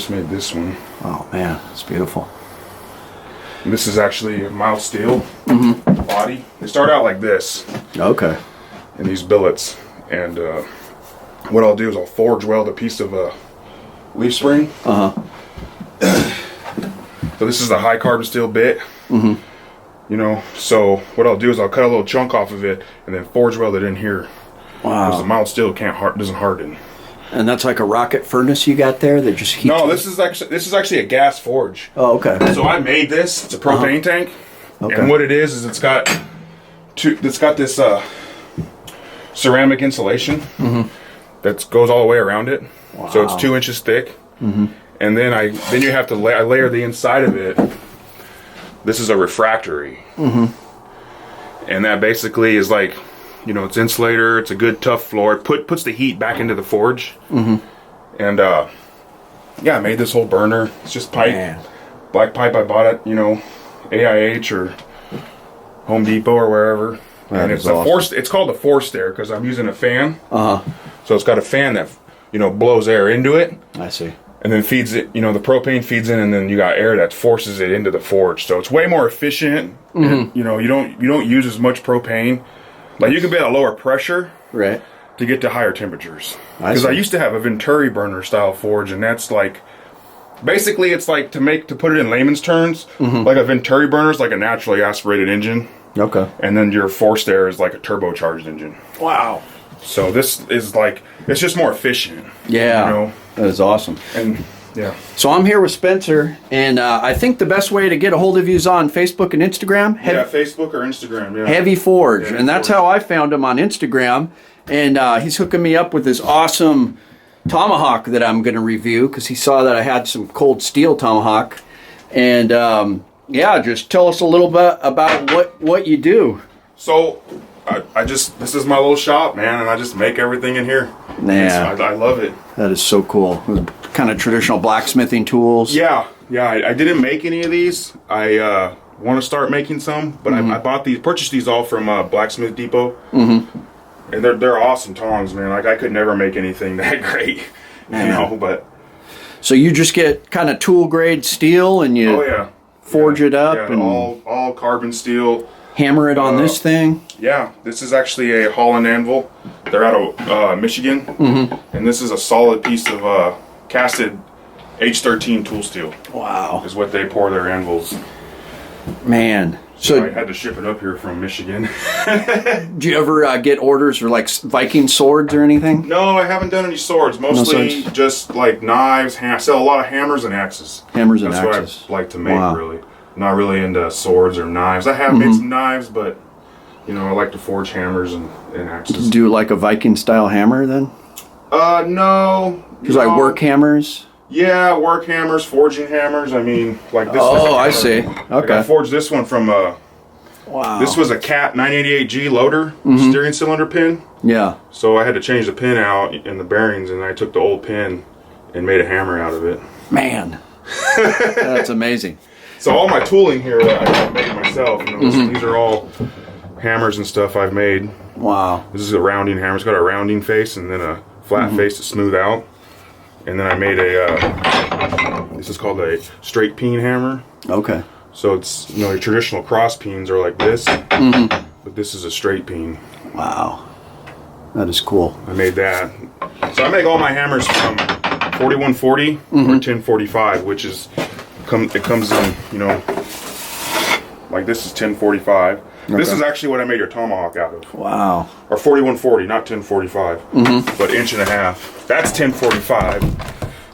just made this one. Oh man, it's beautiful. And this is actually a mild steel body. They start out like this. Okay. In these billets. And what I'll do is I'll forge weld a piece of leaf spring. So this is a high carbon steel bit. You know, so what I'll do is I'll cut a little chunk off of it and then forge weld it in here. Wow. Because the mild steel doesn't harden. And that's like a rocket furnace you got there that just heats. No, this is actually a gas forge. Oh, okay. So I made this. It's a propane tank. Okay. And what it is it's got this ceramic insulation that goes all the way around it. Wow. So it's 2 inches thick. And then I have to I layer the inside of it. This is a refractory. And that basically is like, you know, it's insulator, it's a good tough floor. It puts the heat back into the forge. And yeah, I made this whole burner. It's just pipe. Man. Black pipe. I bought it, you know, AIH or Home Depot or wherever. And it's awesome. It's called a forced air because I'm using a fan. So it's got a fan that, you know, blows air into it. I see. And then feeds it, you know, the propane feeds in, and then you got air that forces it into the forge. So it's way more efficient. And, you know, you don't use as much propane. Like you can be at a lower pressure, right, to get to higher temperatures. Because I used to have a Venturi burner style forge, and that's like, basically it's like to put it in layman's terms, like a Venturi burner is like a naturally aspirated engine. Okay. And then your forced air is like a turbocharged engine. Wow. So this is like, it's just more efficient. Yeah. You know? That is awesome. And yeah. So I'm here with Spencer, and I think the best way to get a hold of you is on Facebook and Instagram. Facebook or Instagram, yeah. Heavy Forge, and that's how I found him on Instagram. And he's hooking me up with this awesome Tomahawk that I'm going to review because he saw that I had some cold steel Tomahawk. And yeah, just tell us a little bit about what you do. So this is my little shop, man, and I just make everything in here. Yeah. I love it. That is so cool. Kind of traditional blacksmithing tools. Yeah. I didn't make any of these. I want to start making some, but I purchased these all from Blacksmith Depot. And they're awesome tongs, man. Like I could never make anything that great, you know. But so you just get kind of tool grade steel and you forge it up and all carbon steel. Hammer it on this thing? Yeah, this is actually a Holland anvil. They're out of Michigan. And this is a solid piece of casted H13 tool steel. Wow. Is what they pour their anvils. Man. So I had to ship it up here from Michigan. Do you ever get orders for like Viking swords or anything? No, I haven't done any swords. Mostly just like knives. I sell a lot of hammers and axes. Hammers and axes. That's what I like to make, really. Not really into swords or knives. I have made some knives, but you know, I like to forge hammers and axes. Do like a Viking-style hammer then? No. Because like work hammers? Yeah, work hammers, forging hammers. I mean, like this. Oh, I see. Okay. Like I forged this one from wow. This was a Cat 988G loader steering cylinder pin. Yeah. So I had to change the pin out in the bearings, and I took the old pin and made a hammer out of it. Man, that's amazing. So all my tooling here I made myself. You know, these are all hammers and stuff I've made. Wow. This is a rounding hammer. It's got a rounding face and then a flat face to smooth out. And then I made this is called a straight peen hammer. Okay. So it's, you know, your traditional cross peens are like this, but this is a straight peen. Wow. That is cool. I made that. So I make all my hammers from 4140 or 1045, which is, it comes in, you know, like this is 1045. Okay. This is actually what I made your Tomahawk out of. Wow. Or 4140, not 1045, but inch and a half. That's 1045.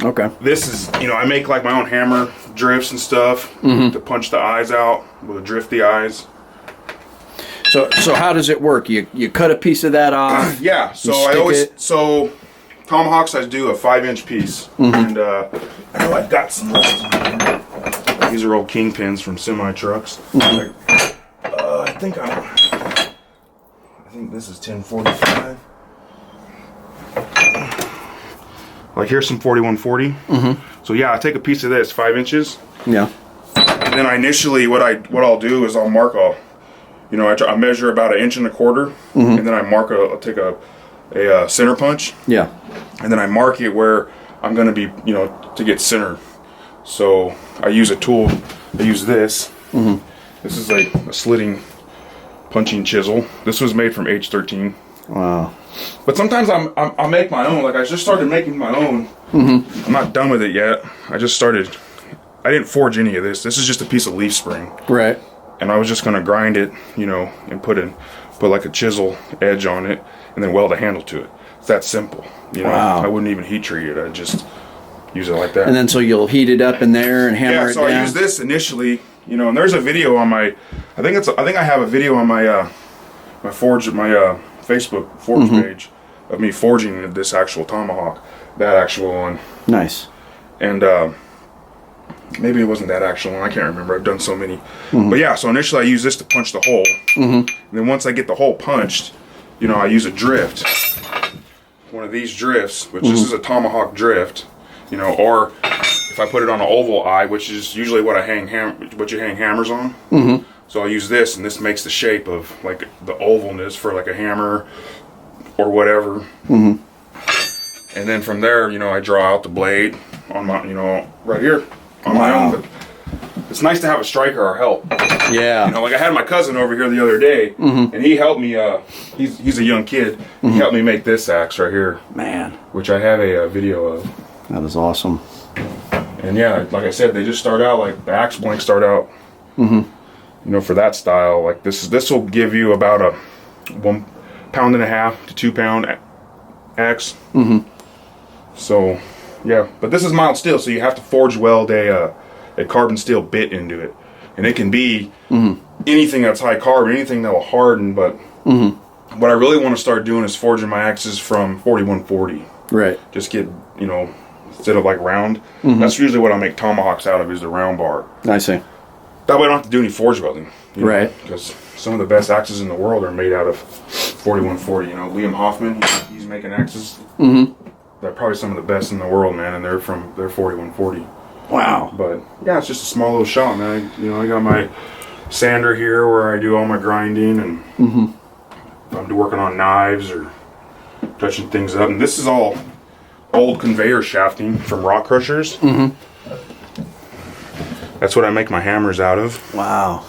Okay. This is, you know, I make like my own hammer drifts and stuff to punch the eyes out, with drift the eyes. So how does it work? You cut a piece of that off? Yeah. So Tomahawks I do a 5-inch piece, and I know I've got some left. These are old kingpins from semi trucks. I think this is 1045. Like here's some 4140. So yeah, I take a piece of this, 5 inches. Yeah. And then I initially, what I'll do is I'll mark I measure about 1.25 inches, and then I mark I'll take a center punch. Yeah. And then I mark it where I'm going to be, you know, to get center. So I use a tool. I use this. This is like a slitting punching chisel. This was made from H13. Wow. But sometimes I'll make my own. Like I just started making my own. I'm not done with it yet. I just started. I didn't forge any of this. This is just a piece of leaf spring. Right. And I was just gonna grind it, you know, and put like a chisel edge on it, and then weld a handle to it. It's that simple. You know, Wow. I wouldn't even heat treat it. I'd just use it like that. And then so you'll heat it up in there and hammer it so down. I use this initially, you know, and there's a video on my. I think I have a video on my my Facebook forge page of me forging this actual tomahawk, that actual one. Nice. And maybe it wasn't that actual one. I can't remember. I've done so many. But yeah, so initially I use this to punch the hole. And then once I get the hole punched, you know, I use a drift. One of these drifts, which this is a tomahawk drift, you know, or if I put it on an oval eye, which is usually what you hang hammers on. So I'll use this, and this makes the shape of like the ovalness for like a hammer or whatever. And then from there, you know, I draw out the blade on my, you know, right here on my own. But it's nice to have a striker or help. Yeah. You know, like I had my cousin over here the other day, and he helped me. He's a young kid. He helped me make this axe right here. Man. Which I have a video of. That is awesome. And yeah, like I said, they just start out like the axe blanks start out. You know, for that style, like this will give you about a 1.5 pound to 2 pound axe. So, yeah, but this is mild steel, so you have to forge weld a carbon steel bit into it, and it can be anything that's high carbon, anything that will harden. But what I really want to start doing is forging my axes from 4140. Right. Just get, you know, instead of like round. That's usually what I make tomahawks out of, is the round bar. I see. That way I don't have to do any forge welding. Right. Because some of the best axes in the world are made out of 4140. You know, Liam Hoffman, he's making axes. They're probably some of the best in the world, man, and they're 4140. Wow. But yeah, it's just a small little shop, man. I got my sander here where I do all my grinding, and if I'm working on knives or touching things up. And this is all old conveyor shafting from rock crushers. That's what I make my hammers out of. Wow.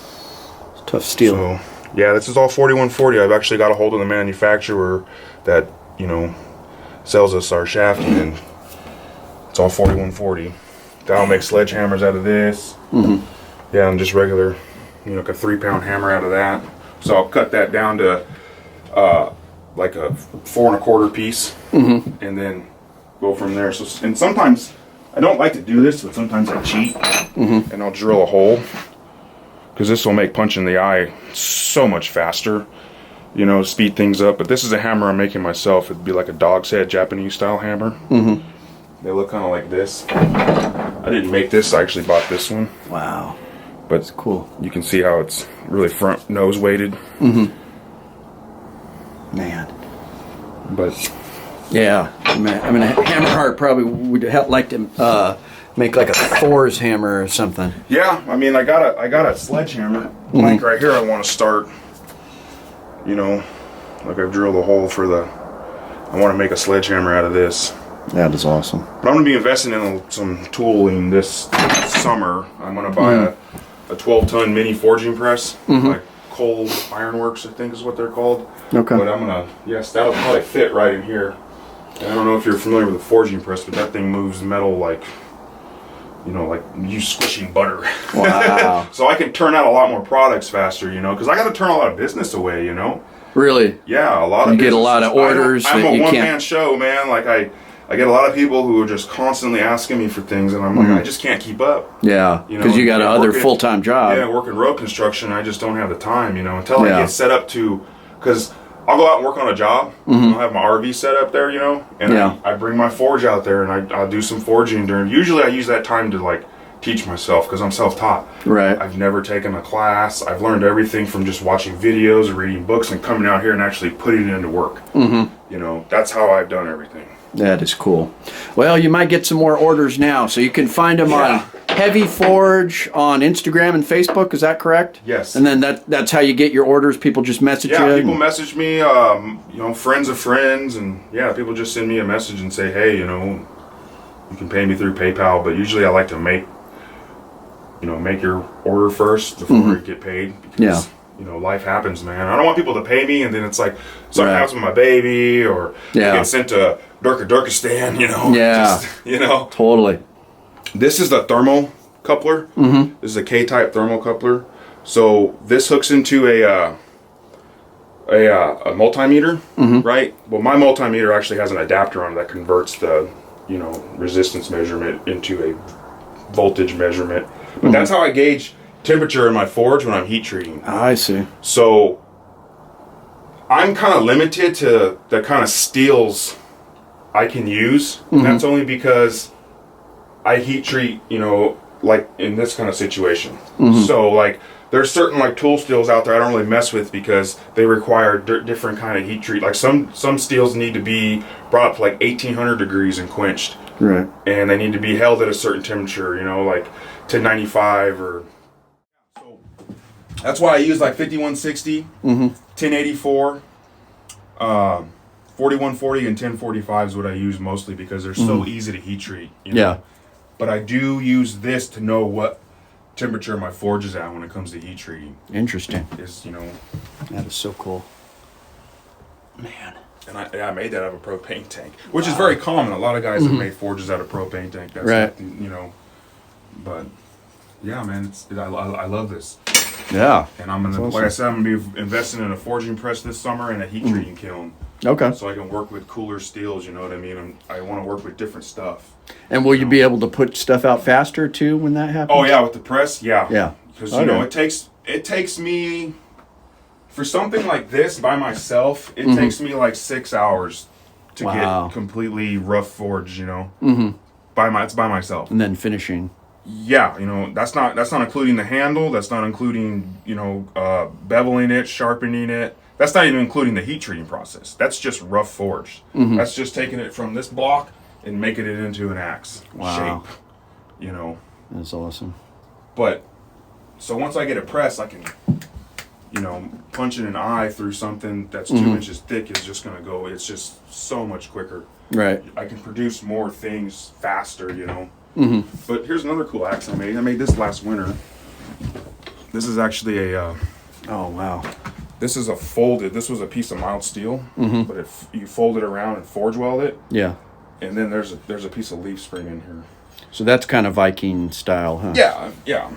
It's tough steel. So, yeah, this is all 4140. I've actually got a hold of the manufacturer that, you know, sells us our shafting, and it's all 4140. I'll make sledgehammers out of this. Yeah, and just regular, you know, like a 3 pound hammer out of that. So I'll cut that down to like a 4 1/4 piece, and then go from there. So, and sometimes I don't like to do this, but sometimes I cheat, and I'll drill a hole, because this will make punching the eye so much faster, you know, speed things up. But this is a hammer I'm making myself. It'd be like a dog's head Japanese style hammer. They look kind of like this. I didn't make this, I actually bought this one. Wow. But That's cool. You can see how it's really front nose weighted. Man. But yeah, man. I mean, Hammerheart probably would like to make like a Thor's hammer or something. yeah, I mean, I got a sledgehammer blank right here. I want to start. You know, like I've drilled a hole for the. I want to make a sledgehammer out of this. That is awesome. But I'm going to be investing in some tooling this summer. I'm going to buy a 12-ton mini forging press, like Cole Ironworks, I think is what they're called. Okay. But I'm going to, yes, that'll probably fit right in here. And I don't know if you're familiar with the forging press, but that thing moves metal like, you know, like you squishing butter. Wow. So I can turn out a lot more products faster, you know, because I got to turn a lot of business away, you know. Really? Yeah, a lot of. You get a lot of orders I'm that a you one-man can't. show, man. Like I get a lot of people who are just constantly asking me for things, and I'm like, I just can't keep up. Yeah, You know, because you got another working- full-time job. Yeah, working road construction, I just don't have the time, you know, until I Yeah. get set up to, because I'll go out and work on a job. I'll have my RV set up there, you know, and Yeah. I bring my forge out there, and I'll do some forging during. Usually, I use that time to like teach myself, because I'm self-taught. Right. I've never taken a class. I've learned everything from just watching videos or reading books and coming out here and actually putting it into work. You know, that's how I've done everything. That is cool. Well, you might get some more orders now, so you can find them on Heavy Forge on Instagram and Facebook. Is that correct? Yes. And then that's how you get your orders. People just message Yeah, you. people message me, you know, friends of friends, and yeah, people just send me a message and say, hey, you know, You can pay me through PayPal, but usually I like to make your order first before you get paid. Because, life happens, man. I don't want people to pay me and then it's like something happens with my baby or get sent to Durkistan, Totally. This is the thermal coupler. This is a K-type thermal coupler. So this hooks into a multimeter, right? Well, my multimeter actually has an adapter on it that converts the, resistance measurement into a voltage measurement. But that's how I gauge temperature in my forge when I'm heat treating. I see. So I'm kind of limited to the kind of steels I can use. And that's only because I heat treat, like in this kind of situation. So like there's certain like tool steels out there I don't really mess with because they require different kind of heat treat. Like some steels need to be brought up to like 1800 degrees and quenched. Right. And they need to be held at a certain temperature, like 1095 or... So that's why I use like 5160, 1084, 4140 and 1045 is what I use mostly because they're so easy to heat treat. Yeah. But I do use this to know what temperature my forge is at when it comes to heat treating. Interesting. That is so cool. Man. And I made that out of a propane tank, which is very common. A lot of guys have made forges out of propane tank. That's right. But yeah, man, I love this. Yeah. And I'm gonna, like I said, I'm gonna be investing in a forging press this summer and a heat treating kiln. Okay. So I can work with cooler steels. You know what I mean? I want to work with different stuff. And will you be able to put stuff out faster too when that happens? Oh yeah, with the press, yeah. Yeah. Because it takes me for something like this by myself. It takes me like 6 hours to get completely rough forged. It's by myself. And then finishing. Yeah, that's not including the handle. That's not including beveling it, sharpening it. That's not even including the heat treating process. That's just rough forged. That's just taking it from this block and making it into an axe shape. That's awesome. But so once I get it pressed, I can, punching an eye through something that's 2 inches thick is just gonna go. It's just so much quicker. Right. I can produce more things faster. But here's another cool axe I made. I made this last winter. This is actually a. Oh wow. This is this was a piece of mild steel, but you fold it around and forge weld it. Yeah. And then there's a piece of leaf spring in here. So that's kind of Viking style, huh? Yeah, yeah.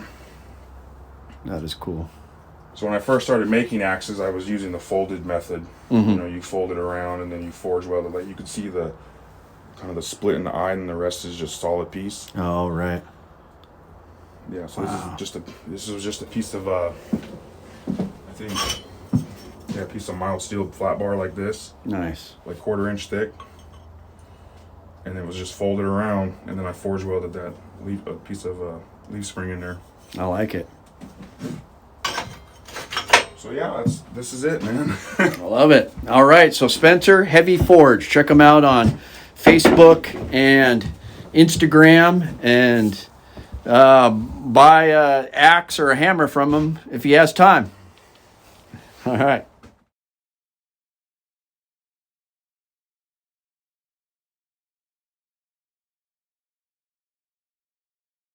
That is cool. So when I first started making axes, I was using the folded method. You fold it around and then you forge weld it. Like you could see the kind of the split in the eye, and the rest is just solid piece. Oh right. Yeah. So this was just a piece of I think. Yeah, a piece of mild steel flat bar like this. Nice. Like 1/4 inch thick. And it was just folded around, and then I forge welded a piece of leaf spring in there. I like it. So yeah, this is it, man. I love it. All right, so Spencer, Heavy Forge. Check him out on Facebook and Instagram, and buy an axe or a hammer from him if he has time. All right.